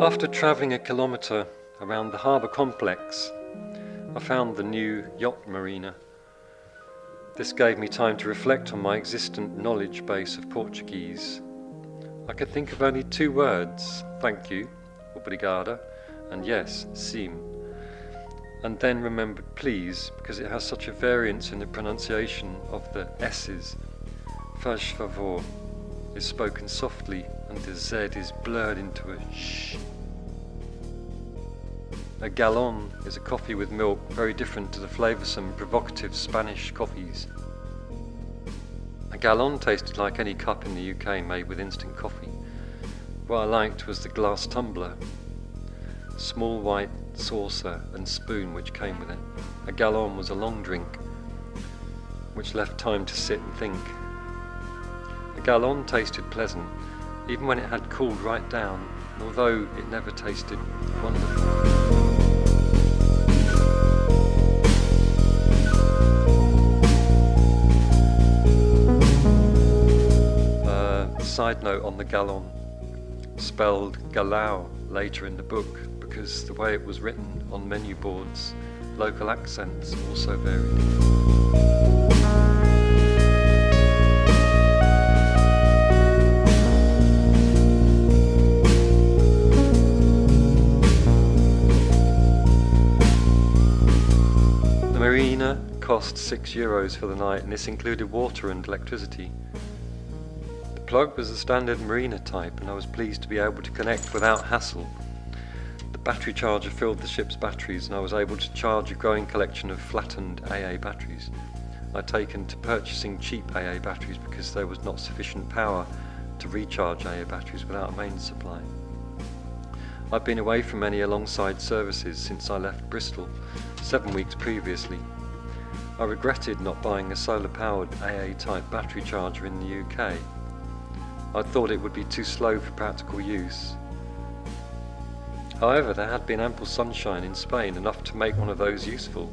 After travelling a kilometre around the harbour complex, I found the new yacht marina. This gave me time to reflect on my existent knowledge base of Portuguese. I could think of only two words: thank you, obrigada, and yes, sim. And then remembered please, because it has such a variance in the pronunciation of the S's. Faz favor is spoken softly and the Z is blurred into a sh. A galon is a coffee with milk, very different to the flavoursome, provocative Spanish coffees. A galon tasted like any cup in the UK made with instant coffee. What I liked was the glass tumbler, small white saucer and spoon which came with it. A galon was a long drink, which left time to sit and think. A galon tasted pleasant, even when it had cooled right down, although it never tasted wonderful. Side note on the galon, spelled galao later in the book, because the way it was written on menu boards, local accents also varied. The marina cost €6 for the night, and this included water and electricity. The plug was a standard marina type, and I was pleased to be able to connect without hassle. The battery charger filled the ship's batteries, and I was able to charge a growing collection of flattened AA batteries. I'd taken to purchasing cheap AA batteries because there was not sufficient power to recharge AA batteries without a mains supply. I'd been away from any alongside services since I left Bristol 7 weeks previously. I regretted not buying a solar-powered AA type battery charger in the UK. I thought it would be too slow for practical use. However, there had been ample sunshine in Spain, enough to make one of those useful.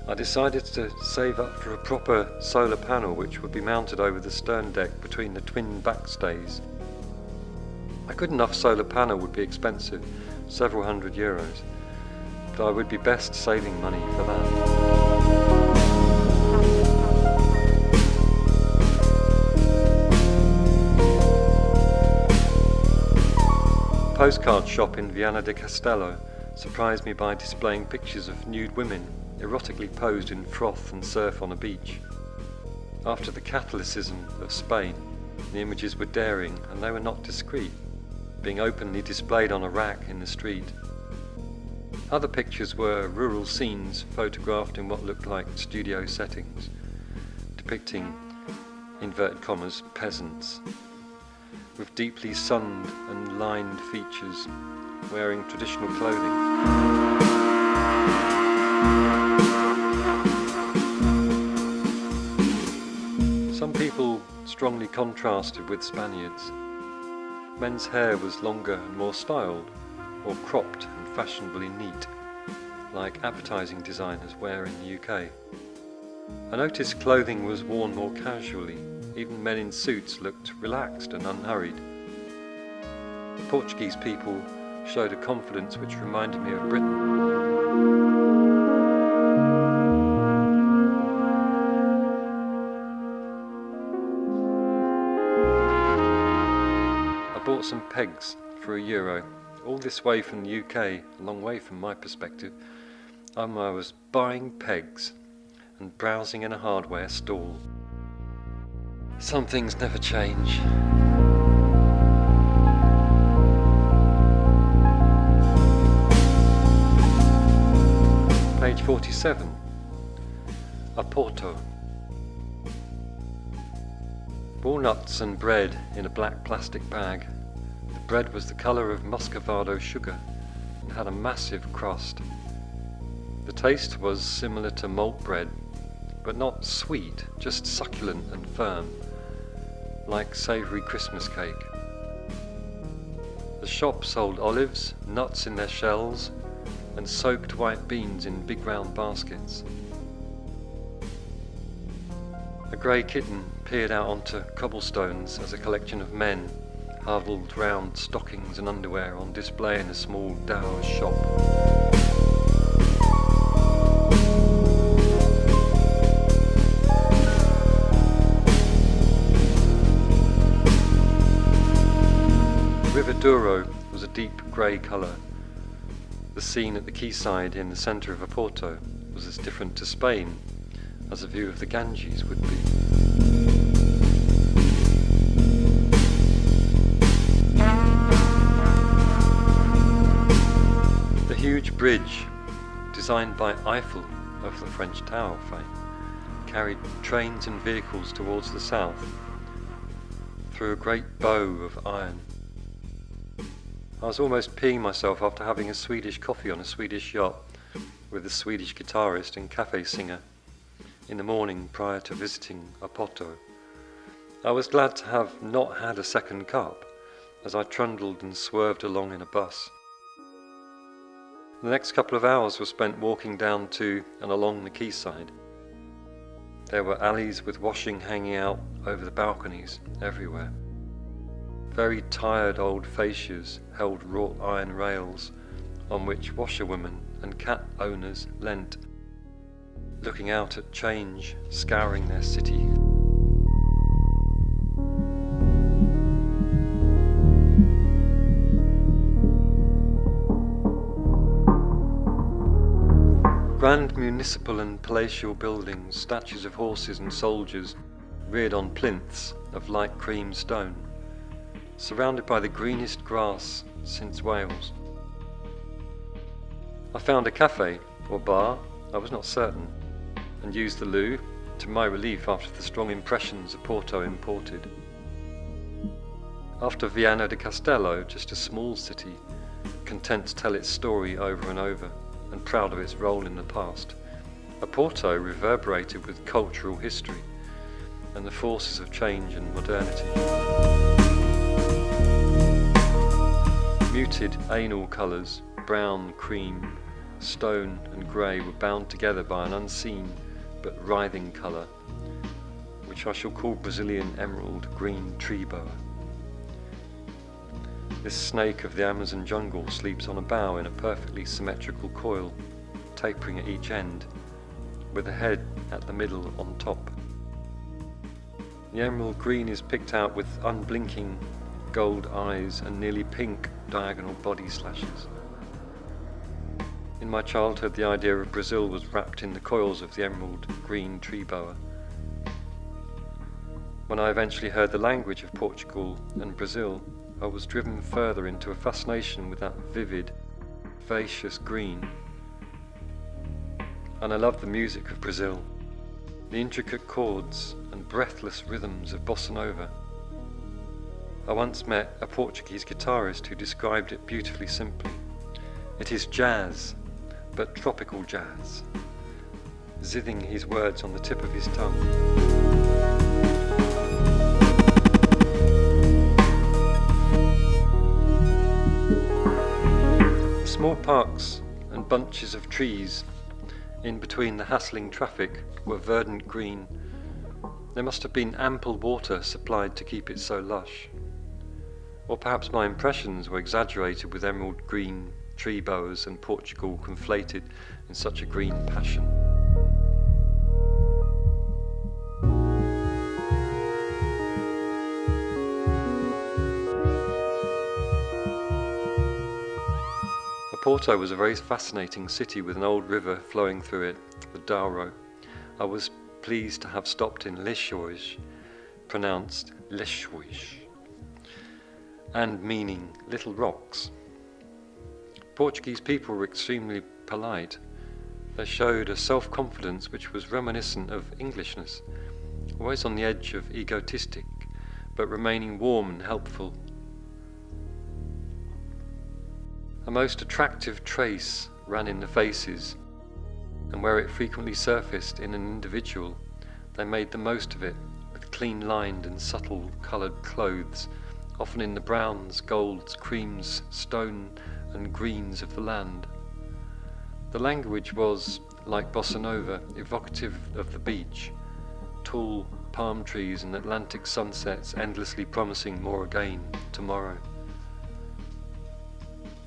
I decided to save up for a proper solar panel which would be mounted over the stern deck between the twin backstays. A good enough solar panel would be expensive, several €100, but I would be best saving money for that. The postcard shop in Viana de Castelo surprised me by displaying pictures of nude women erotically posed in froth and surf on a beach. After the Catholicism of Spain, the images were daring and they were not discreet, being openly displayed on a rack in the street. Other pictures were rural scenes photographed in what looked like studio settings, depicting, inverted commas, peasants, with deeply sunned and lined features, wearing traditional clothing. Some people strongly contrasted with Spaniards. Men's hair was longer and more styled, or cropped and fashionably neat, like advertising designers wear in the UK. I noticed clothing was worn more casually. Even men in suits looked relaxed and unhurried. Portuguese people showed a confidence which reminded me of Britain. I bought some pegs for €1. All this way from the UK, a long way from my perspective. I was buying pegs and browsing in a hardware stall. Some things never change. Page 47. Oporto. Walnuts and bread in a black plastic bag. The bread was the colour of muscovado sugar and had a massive crust. The taste was similar to malt bread, but not sweet, just succulent and firm, like savoury Christmas cake. The shop sold olives, nuts in their shells, and soaked white beans in big round baskets. A grey kitten peered out onto cobblestones as a collection of men huddled round stockings and underwear on display in a small dour shop. The River Douro was a deep grey colour. The scene at the quayside in the centre of Oporto was as different to Spain as a view of the Ganges would be. The huge bridge, designed by Eiffel of the French Tower fame, carried trains and vehicles towards the south through a great bow of iron. I was almost peeing myself after having a Swedish coffee on a Swedish yacht with a Swedish guitarist and cafe singer in the morning prior to visiting Oporto. I was glad to have not had a second cup as I trundled and swerved along in a bus. The next couple of hours were spent walking down to and along the quayside. There were alleys with washing hanging out over the balconies everywhere. Very tired old fascias held wrought iron rails on which washerwomen and cat owners leant, looking out at change, scouring their city. Grand municipal and palatial buildings, statues of horses and soldiers reared on plinths of light cream stone, surrounded by the greenest grass since Wales. I found a cafe, or bar, I was not certain, and used the loo, to my relief after the strong impressions Oporto imported. After Viana do Castelo, just a small city, content to tell its story over and over, and proud of its role in the past, Oporto reverberated with cultural history and the forces of change and modernity. Muted anal colours, brown, cream, stone and grey, were bound together by an unseen but writhing colour, which I shall call Brazilian emerald green tree boa. This snake of the Amazon jungle sleeps on a bough in a perfectly symmetrical coil, tapering at each end, with a head at the middle on top. The emerald green is picked out with unblinking gold eyes and nearly pink diagonal body slashes. In my childhood, the idea of Brazil was wrapped in the coils of the emerald green tree boa. When I eventually heard the language of Portugal and Brazil, I was driven further into a fascination with that vivid, vivacious green. And I loved the music of Brazil, the intricate chords and breathless rhythms of bossa nova. I once met a Portuguese guitarist who described it beautifully simply. It is jazz, but tropical jazz, zithing his words on the tip of his tongue. Small parks and bunches of trees in between the hassling traffic were verdant green. There must have been ample water supplied to keep it so lush. Or perhaps my impressions were exaggerated with emerald green tree boas and Portugal conflated in such a green passion. Oporto was a very fascinating city with an old river flowing through it, the Douro. I was pleased to have stopped in Lixões, pronounced Lixões, and meaning little rocks. Portuguese people were extremely polite. They showed a self-confidence which was reminiscent of Englishness, always on the edge of egotistic, but remaining warm and helpful. A most attractive trace ran in the faces, and where it frequently surfaced in an individual, they made the most of it with clean-lined and subtle-coloured clothes, often in the browns, golds, creams, stone and greens of the land. The language was, like bossa nova, evocative of the beach, tall, palm trees and Atlantic sunsets endlessly promising more again tomorrow.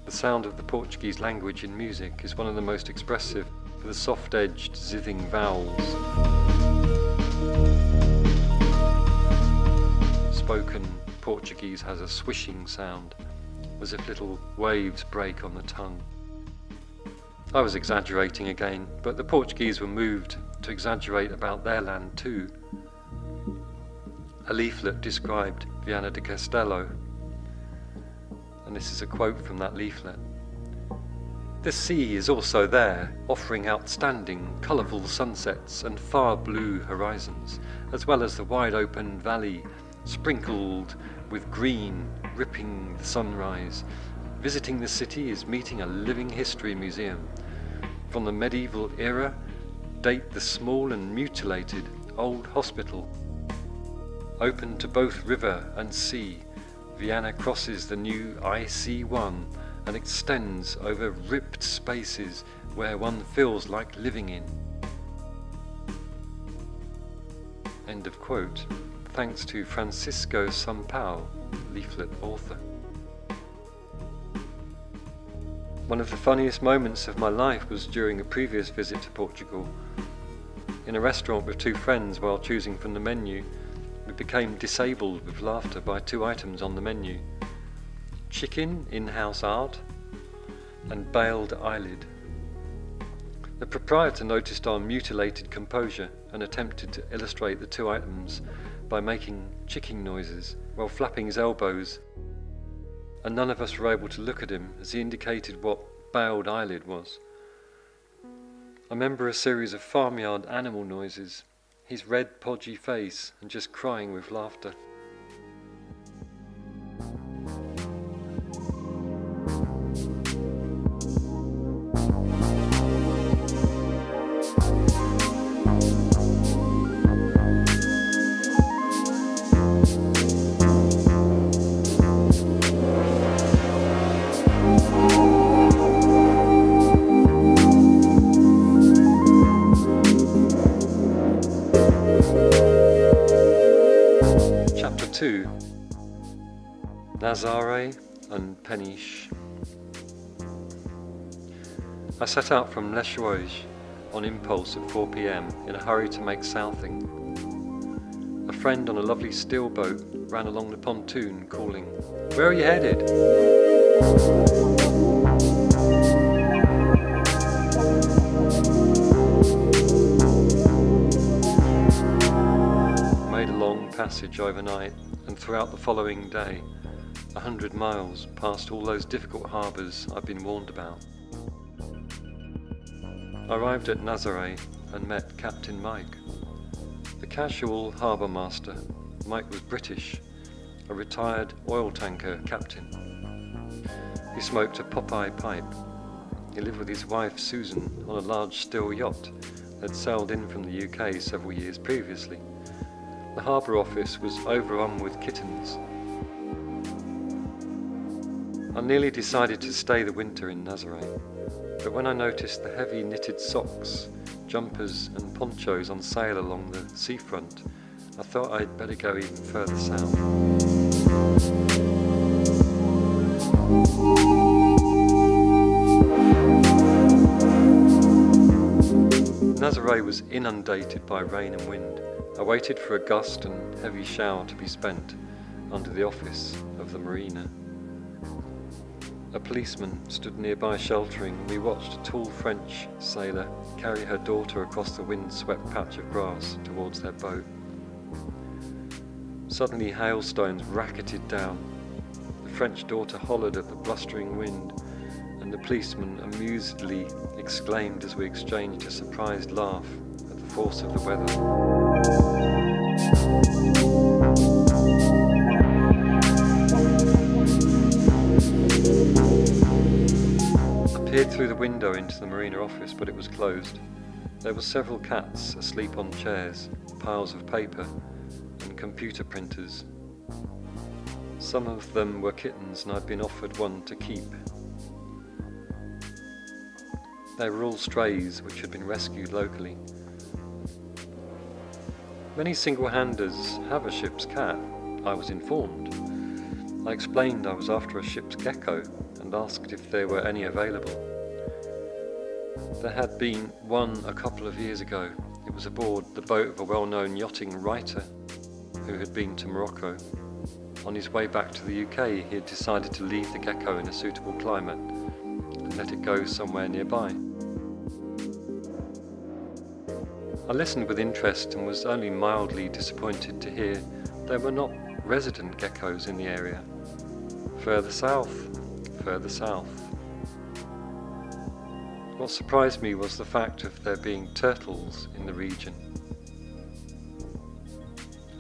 The sound of the Portuguese language in music is one of the most expressive, with the soft-edged, zithing vowels. Spoken Portuguese has a swishing sound, as if little waves break on the tongue. I was exaggerating again, but the Portuguese were moved to exaggerate about their land too. A leaflet described Viana do Castelo, and this is a quote from that leaflet. "The sea is also there, offering outstanding, colourful sunsets and far blue horizons, as well as the wide open valley, sprinkled with green, ripping the sunrise. Visiting the city is meeting a living history museum. From the medieval era date the small and mutilated old hospital. Open to both river and sea, Viana crosses the new IC1 and extends over ripped spaces where one feels like living in." End of quote. Thanks to Francisco Sampaio, leaflet author. One of the funniest moments of my life was during a previous visit to Portugal. In a restaurant with two friends while choosing from the menu, we became disabled with laughter by two items on the menu: chicken in-house art and baled eyelid. The proprietor noticed our mutilated composure and attempted to illustrate the two items by making chicken noises while flapping his elbows, and none of us were able to look at him as he indicated what baled eyelid was. I remember a series of farmyard animal noises, his red podgy face, and just crying with laughter. Chapter 2: Nazaré and Peniche. I set out from Leixões on impulse at 4 p.m. in a hurry to make southing. A friend on a lovely steel boat ran along the pontoon calling, "Where are you headed?" Made a long passage overnight and throughout the following day, 100 miles past all those difficult harbours I've been warned about. I arrived at Nazaré and met Captain Mike, the casual harbour master. Mike was British, a retired oil tanker captain. He smoked a Popeye pipe. He lived with his wife Susan on a large steel yacht that had sailed in from the UK several years previously. The harbour office was overrun with kittens. I nearly decided to stay the winter in Nazaré, but when I noticed the heavy knitted socks, jumpers and ponchos on sale along the seafront, I thought I'd better go even further south. Nazaré was inundated by rain and wind. I waited for a gust and heavy shower to be spent under the office of the marina. A policeman stood nearby sheltering, and we watched a tall French sailor carry her daughter across the wind-swept patch of grass towards their boat. Suddenly hailstones racketed down. The French daughter hollered at the blustering wind, and the policeman amusedly exclaimed as we exchanged a surprised laugh at the force of the weather. I peered through the window into the marina office, but it was closed. There were several cats asleep on chairs, piles of paper, and computer printers. Some of them were kittens, and I'd been offered one to keep. They were all strays which had been rescued locally. Many single-handers have a ship's cat, I was informed. I explained I was after a ship's gecko and asked if there were any available. There had been one a couple of years ago. It was aboard the boat of a well-known yachting writer who had been to Morocco. On his way back to the UK, he had decided to leave the gecko in a suitable climate and let it go somewhere nearby. I listened with interest and was only mildly disappointed to hear there were not resident geckos in the area. Further south, further south. What surprised me was the fact of there being turtles in the region.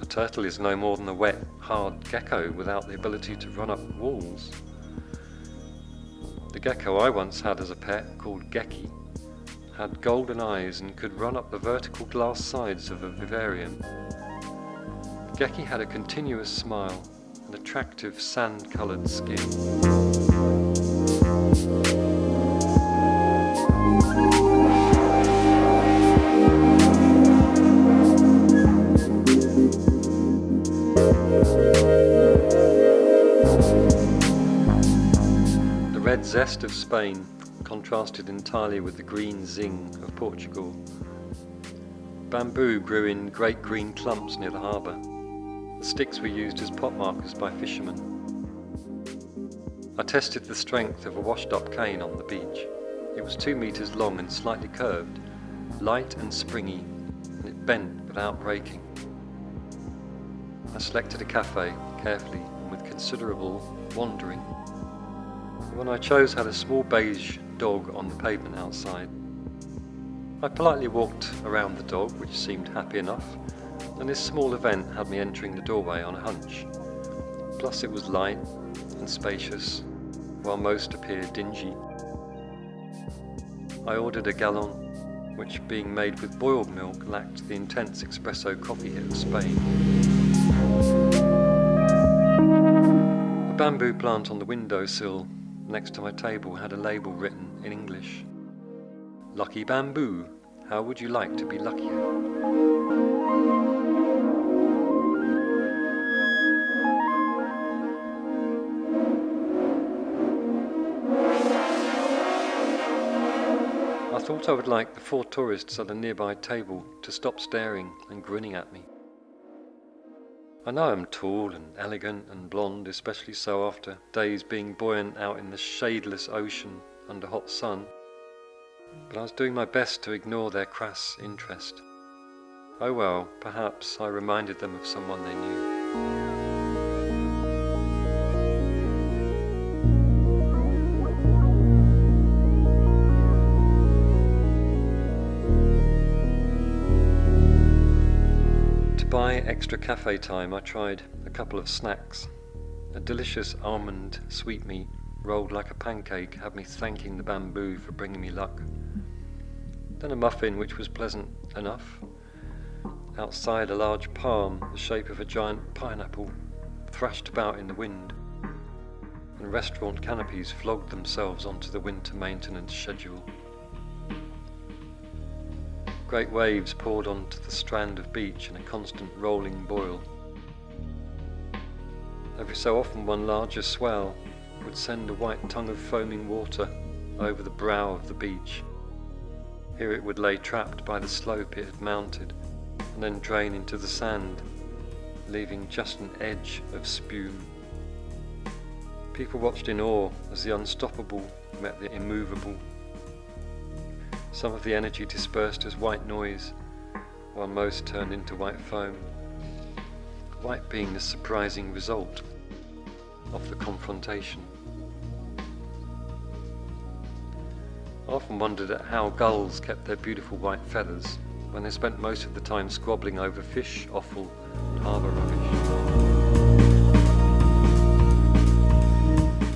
A turtle is no more than a wet, hard gecko without the ability to run up walls. The gecko I once had as a pet, called Geki, had golden eyes and could run up the vertical glass sides of a vivarium. Geki had a continuous smile and attractive sand-coloured skin. The red zest of Spain contrasted entirely with the green zing of Portugal. Bamboo grew in great green clumps near the harbour. The sticks were used as pot markers by fishermen. I tested the strength of a washed-up cane on the beach. It was 2 meters long and slightly curved, light and springy, and it bent without breaking. I selected a cafe carefully and with considerable wandering. The one I chose had a small beige dog on the pavement outside. I politely walked around the dog, which seemed happy enough, and this small event had me entering the doorway on a hunch. Plus it was light and spacious, while most appeared dingy. I ordered a galon, which being made with boiled milk lacked the intense espresso coffee hit of Spain. A bamboo plant on the windowsill next to my table had a label written in English. Lucky bamboo, how would you like to be luckier? I thought I would like the 4 tourists at a nearby table to stop staring and grinning at me. I know I'm tall and elegant and blonde, especially so after days being buoyant out in the shadeless ocean under hot sun, but I was doing my best to ignore their crass interest. Oh well, perhaps I reminded them of someone they knew. To buy extra cafe time, I tried a couple of snacks. A delicious almond sweetmeat rolled like a pancake had me thanking the bamboo for bringing me luck. Then a muffin which was pleasant enough. Outside, a large palm the shape of a giant pineapple thrashed about in the wind, and restaurant canopies flogged themselves onto the winter maintenance schedule. Great waves poured onto the strand of beach in a constant rolling boil. Every so often one larger swell would send a white tongue of foaming water over the brow of the beach. Here it would lay trapped by the slope it had mounted, and then drain into the sand, leaving just an edge of spume. People watched in awe as the unstoppable met the immovable. Some of the energy dispersed as white noise, while most turned into white foam, white being the surprising result of the confrontation. I often wondered at how gulls kept their beautiful white feathers when they spent most of the time squabbling over fish, offal, and harbour rubbish.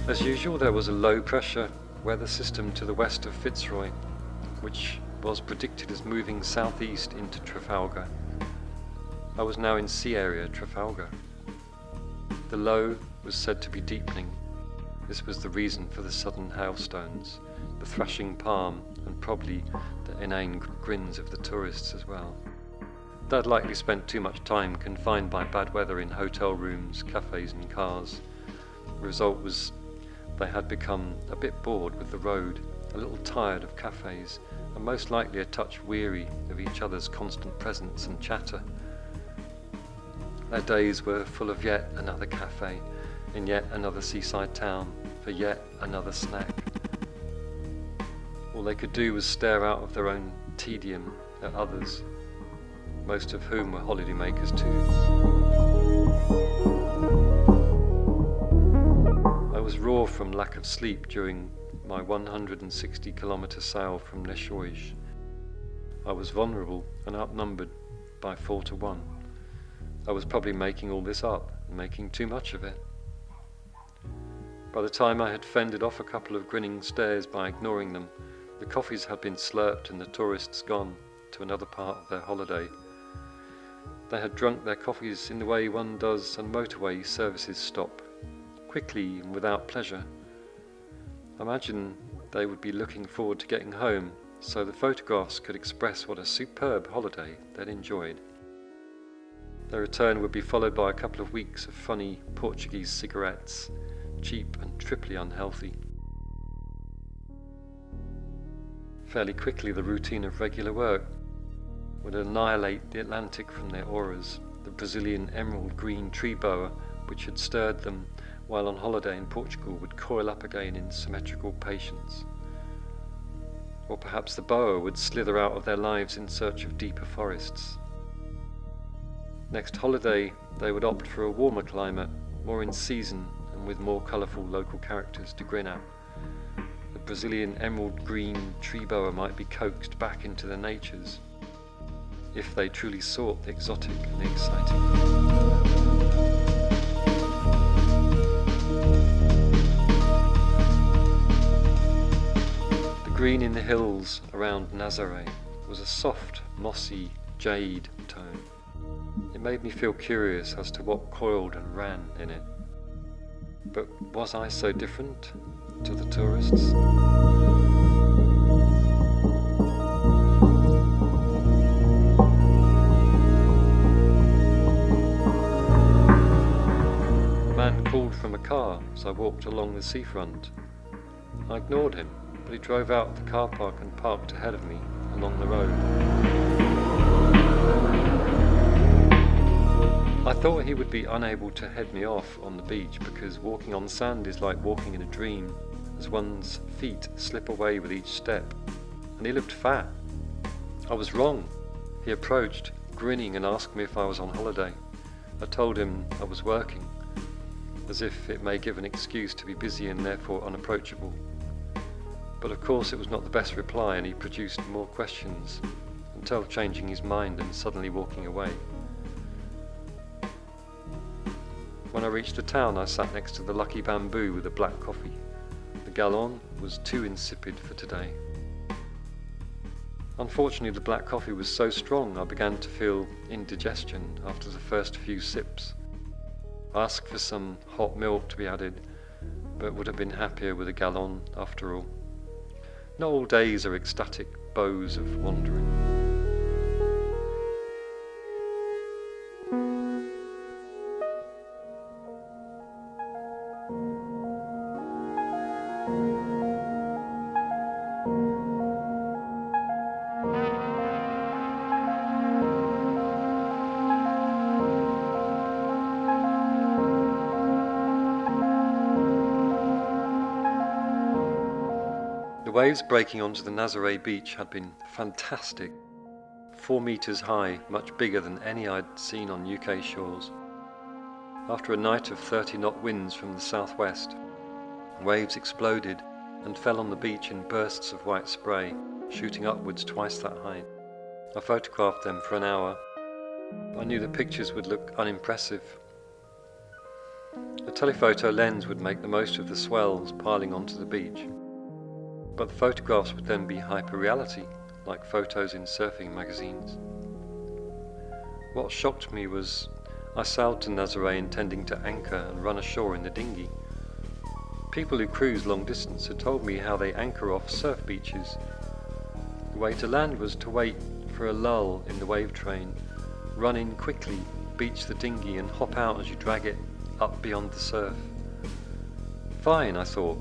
As usual, there was a low-pressure weather system to the west of Fitzroy, which was predicted as moving southeast into Trafalgar. I was now in sea area Trafalgar. The low was said to be deepening. This was the reason for the sudden hailstones, the thrashing palm, and probably the inane grins of the tourists as well. They'd likely spent too much time confined by bad weather in hotel rooms, cafes and cars. The result was they had become a bit bored with the road, a little tired of cafes, and most likely a touch weary of each other's constant presence and chatter. Their days were full of yet another cafe, in yet another seaside town, for yet another snack. All they could do was stare out of their own tedium at others, most of whom were holidaymakers too. I was raw from lack of sleep during my 160-kilometre sail from Neshoish. I was vulnerable and outnumbered by 4-1. I was probably making all this up, and making too much of it. By the time I had fended off a couple of grinning stares by ignoring them, the coffees had been slurped and the tourists gone to another part of their holiday. They had drunk their coffees in the way one does on motorway services stop, quickly and without pleasure. I imagine they would be looking forward to getting home, so the photographs could express what a superb holiday they'd enjoyed. Their return would be followed by a couple of weeks of funny Portuguese cigarettes, cheap and triply unhealthy. Fairly quickly the routine of regular work would annihilate the Atlantic from their auras. The Brazilian emerald green tree boa, which had stirred them while on holiday in Portugal, would coil up again in symmetrical patience. Or perhaps the boa would slither out of their lives in search of deeper forests. Next holiday they would opt for a warmer climate, more in season and with more colourful local characters to grin at. The Brazilian emerald green tree boa might be coaxed back into their natures, if they truly sought the exotic and the exciting. The green in the hills around Nazaré was a soft, mossy jade tone. It made me feel curious as to what coiled and ran in it. But was I so different to the tourists? A man called from a car as I walked along the seafront. I ignored him, but he drove out of the car park and parked ahead of me along the road. I thought he would be unable to head me off on the beach because walking on sand is like walking in a dream, as one's feet slip away with each step, and he looked fat. I was wrong. He approached, grinning, and asked me if I was on holiday. I told him I was working, as if it may give an excuse to be busy and therefore unapproachable. But of course it was not the best reply, and he produced more questions, until changing his mind and suddenly walking away. When I reached the town, I sat next to the lucky bamboo with a black coffee. The gallon was too insipid for today. Unfortunately, the black coffee was so strong I began to feel indigestion after the first few sips. I asked for some hot milk to be added, but would have been happier with a gallon after all. Not all days are ecstatic bows of wandering. The waves breaking onto the Nazaré beach had been fantastic. 4 meters high, much bigger than any I'd seen on UK shores. After a night of 30-knot winds from the southwest, waves exploded and fell on the beach in bursts of white spray, shooting upwards twice that height. I photographed them for an hour. I knew the pictures would look unimpressive. A telephoto lens would make the most of the swells piling onto the beach. But the photographs would then be hyper-reality, like photos in surfing magazines. What shocked me was I sailed to Nazaré intending to anchor and run ashore in the dinghy. People who cruise long distance had told me how they anchor off surf beaches. The way to land was to wait for a lull in the wave train, run in quickly, beach the dinghy and hop out as you drag it up beyond the surf. Fine, I thought,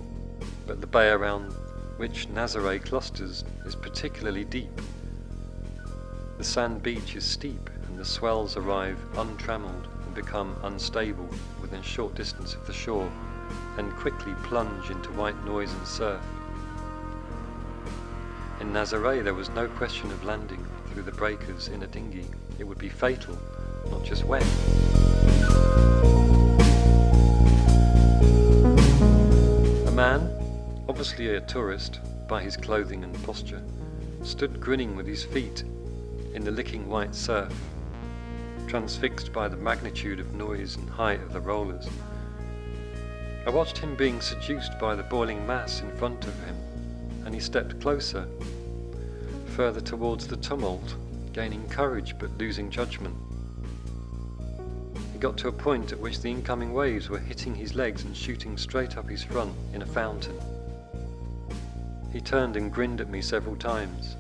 but the bay around which Nazaré clusters is particularly deep. The sand beach is steep and the swells arrive untrammeled and become unstable within a short distance of the shore and quickly plunge into white noise and surf. In Nazaré there was no question of landing through the breakers in a dinghy. It would be fatal, not just wet. A man, obviously a tourist by his clothing and posture, stood grinning with his feet in the licking white surf, transfixed by the magnitude of noise and height of the rollers. I watched him being seduced by the boiling mass in front of him, and he stepped closer, further towards the tumult, gaining courage but losing judgment. He got to a point at which the incoming waves were hitting his legs and shooting straight up his front in a fountain. He turned and grinned at me several times.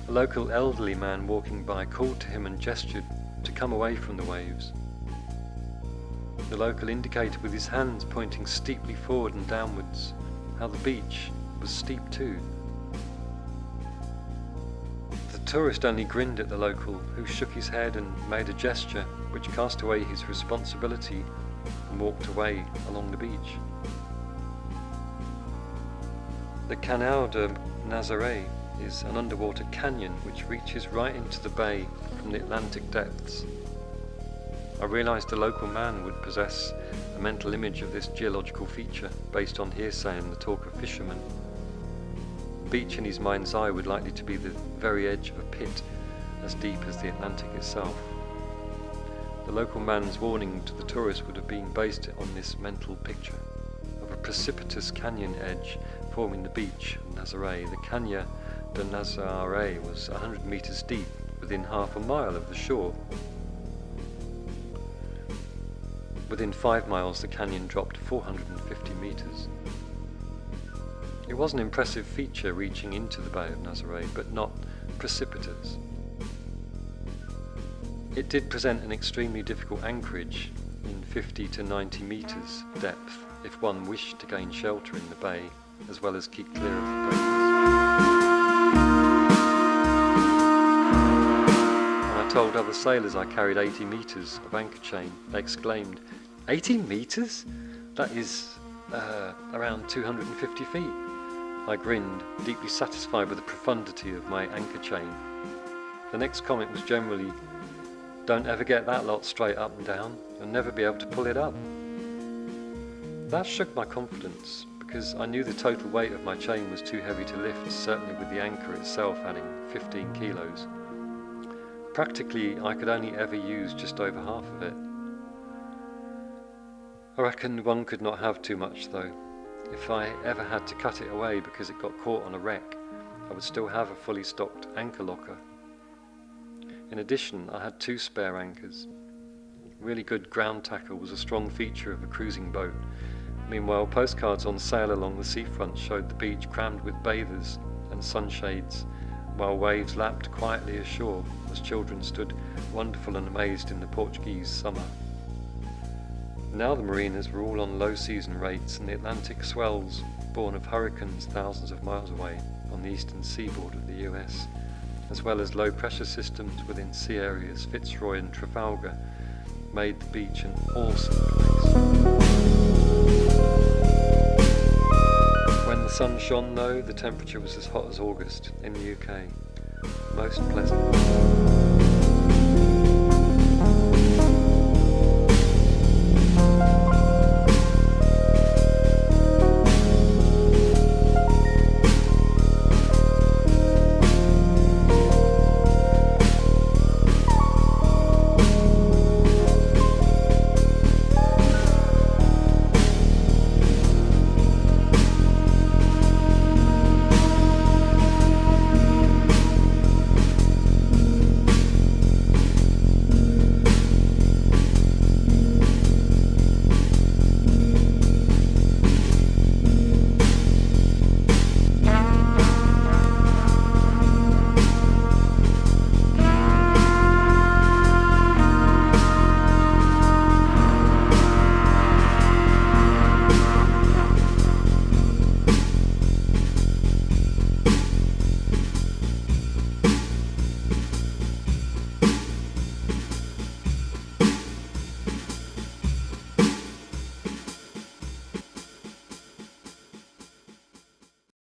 A local elderly man walking by called to him and gestured to come away from the waves. The local indicated with his hands pointing steeply forward and downwards how the beach was steep too. The tourist only grinned at the local, who shook his head and made a gesture which cast away his responsibility and walked away along the beach. The Canal de Nazaré is an underwater canyon which reaches right into the bay from the Atlantic depths. I realised the local man would possess a mental image of this geological feature based on hearsay and the talk of fishermen. The beach in his mind's eye would likely to be the very edge of a pit as deep as the Atlantic itself. The local man's warning to the tourist would have been based on this mental picture of a precipitous canyon edge forming the beach of Nazaré. The Canyon de Nazaré was 100 metres deep within half a mile of the shore. Within 5 miles the canyon dropped 450 metres. It was an impressive feature reaching into the Bay of Nazaré, but not precipitous. It did present an extremely difficult anchorage in 50 to 90 metres depth if one wished to gain shelter in the bay as well as keep clear of the breakers. When I told other sailors I carried 80 metres of anchor chain, they exclaimed, 80 metres? That is around 250 feet. I grinned, deeply satisfied with the profundity of my anchor chain. The next comment was generally, don't ever get that lot straight up and down, you'll never be able to pull it up. That shook my confidence, because I knew the total weight of my chain was too heavy to lift, certainly with the anchor itself adding 15 kilos. Practically, I could only ever use just over half of it. I reckon one could not have too much though. If I ever had to cut it away because it got caught on a wreck, I would still have a fully stocked anchor locker. In addition, I had 2 spare anchors. Really good ground tackle was a strong feature of a cruising boat. Meanwhile, postcards on sale along the seafront showed the beach crammed with bathers and sunshades, while waves lapped quietly ashore as children stood wonderful and amazed in the Portuguese summer. Now the marinas were all on low season rates, and the Atlantic swells, born of hurricanes thousands of miles away on the eastern seaboard of the US, as well as low pressure systems within sea areas Fitzroy and Trafalgar, made the beach an awesome place. When the sun shone though, the temperature was as hot as August in the UK. Most pleasant.